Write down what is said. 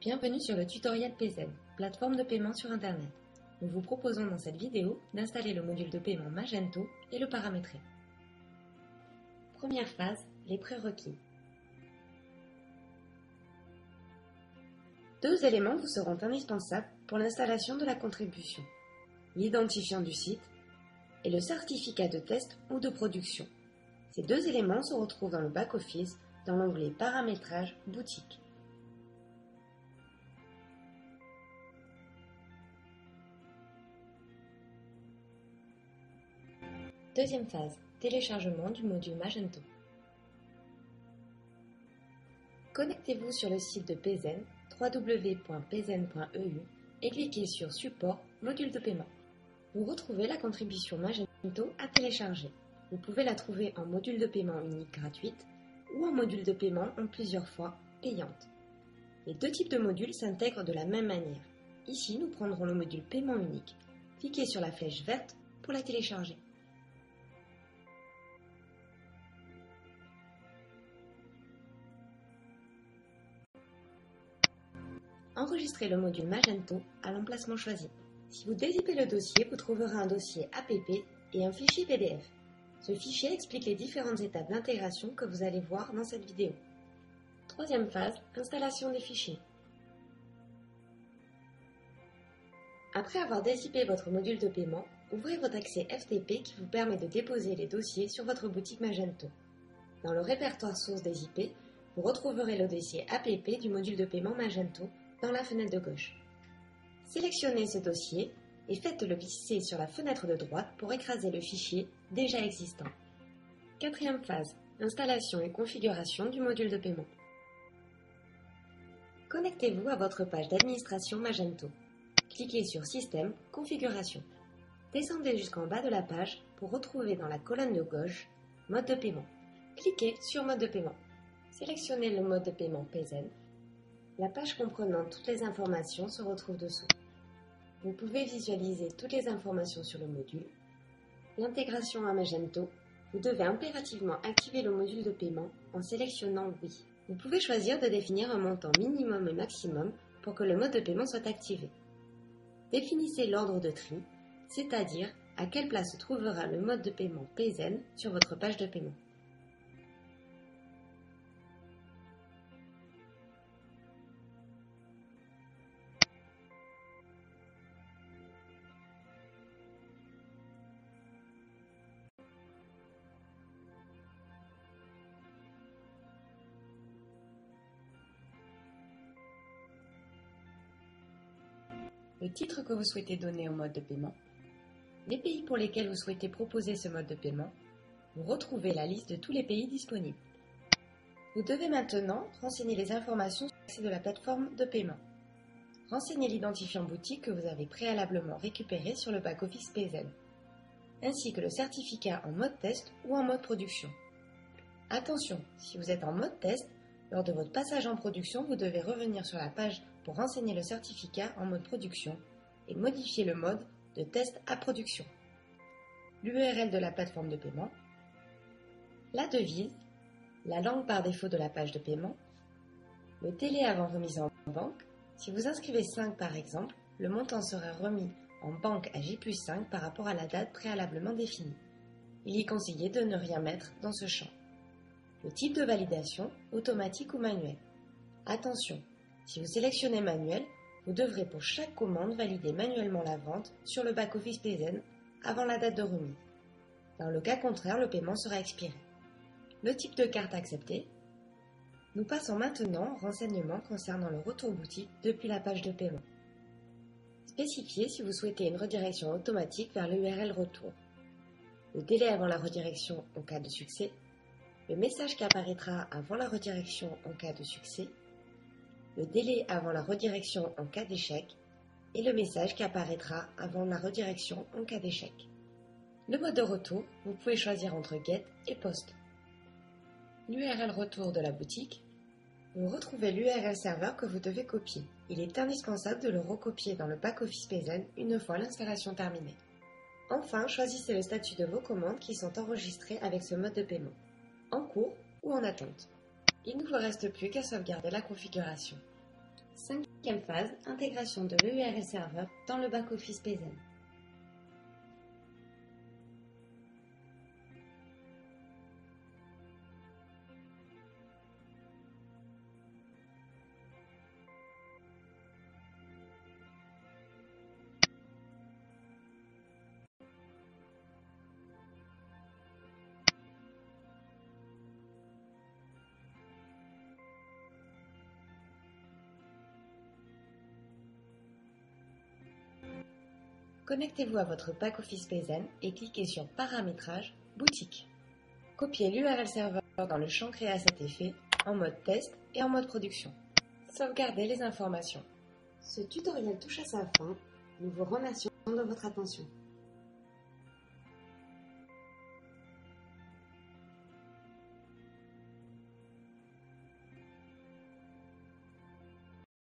Bienvenue sur le tutoriel PZen, plateforme de paiement sur Internet. Nous vous proposons dans cette vidéo d'installer le module de paiement Magento et le paramétrer. Première phase, les prérequis. Deux éléments vous seront indispensables pour l'installation de la contribution. L'identifiant du site et le certificat de test ou de production. Ces deux éléments se retrouvent dans le back-office dans l'onglet Paramétrage boutique. Deuxième phase, téléchargement du module Magento. Connectez-vous sur le site de PZen, www.pzen.eu et cliquez sur Support, module de paiement. Vous retrouvez la contribution Magento à télécharger. Vous pouvez la trouver en module de paiement unique gratuite ou en module de paiement en plusieurs fois payante. Les deux types de modules s'intègrent de la même manière. Ici, nous prendrons le module paiement unique. Cliquez sur la flèche verte pour la télécharger. Enregistrez le module Magento à l'emplacement choisi. Si vous dézippez le dossier, vous trouverez un dossier app et un fichier PDF. Ce fichier explique les différentes étapes d'intégration que vous allez voir dans cette vidéo. Troisième phase, installation des fichiers. Après avoir dézippé votre module de paiement, ouvrez votre accès FTP qui vous permet de déposer les dossiers sur votre boutique Magento. Dans le répertoire source dézippé, vous retrouverez le dossier app du module de paiement Magento dans la fenêtre de gauche. Sélectionnez ce dossier et faites-le glisser sur la fenêtre de droite pour écraser le fichier déjà existant. Quatrième phase, installation et configuration du module de paiement. Connectez-vous à votre page d'administration Magento. Cliquez sur Système, Configuration. Descendez jusqu'en bas de la page pour retrouver dans la colonne de gauche Mode de paiement. Cliquez sur Mode de paiement. Sélectionnez le mode de paiement PZen. La page comprenant toutes les informations se retrouve dessous. Vous pouvez visualiser toutes les informations sur le module. L'intégration à Magento, vous devez impérativement activer le module de paiement en sélectionnant Oui. Vous pouvez choisir de définir un montant minimum et maximum pour que le mode de paiement soit activé. Définissez l'ordre de tri, c'est-à-dire à quelle place se trouvera le mode de paiement PZen sur votre page de paiement. Le titre que vous souhaitez donner au mode de paiement, les pays pour lesquels vous souhaitez proposer ce mode de paiement, vous retrouvez la liste de tous les pays disponibles. Vous devez maintenant renseigner les informations sur l'accès de la plateforme de paiement. Renseignez l'identifiant boutique que vous avez préalablement récupéré sur le back-office PZen, ainsi que le certificat en mode test ou en mode production. Attention, si vous êtes en mode test, lors de votre passage en production, vous devez revenir sur la page pour renseigner le certificat en mode production et modifier le mode de test à production. L'URL de la plateforme de paiement, la devise, la langue par défaut de la page de paiement, le délai avant remise en banque. Si vous inscrivez 5 par exemple, le montant sera remis en banque à J+5 par rapport à la date préalablement définie. Il est conseillé de ne rien mettre dans ce champ. Le type de validation, automatique ou manuel. Attention, si vous sélectionnez manuel, vous devrez pour chaque commande valider manuellement la vente sur le back-office PZen avant la date de remise. Dans le cas contraire, le paiement sera expiré. Le type de carte accepté. Nous passons maintenant aux renseignements concernant le retour boutique depuis la page de paiement. Spécifiez si vous souhaitez une redirection automatique vers l'URL retour. Le délai avant la redirection en cas de succès. Le message qui apparaîtra avant la redirection en cas de succès, le délai avant la redirection en cas d'échec et le message qui apparaîtra avant la redirection en cas d'échec. Le mode de retour, vous pouvez choisir entre Get et Post. L'URL retour de la boutique, vous retrouvez l'URL serveur que vous devez copier. Il est indispensable de le recopier dans le back-office PZen une fois l'installation terminée. Enfin, choisissez le statut de vos commandes qui sont enregistrées avec ce mode de paiement. En cours ou en attente. Il ne vous reste plus qu'à sauvegarder la configuration. Cinquième phase, intégration de l'URL serveur dans le back-office PayZen. Connectez-vous à votre back-office PayZen et cliquez sur Paramétrage, Boutique. Copiez l'URL serveur dans le champ créé à cet effet, en mode test et en mode production. Sauvegardez les informations. Ce tutoriel touche à sa fin. Nous vous remercions de votre attention.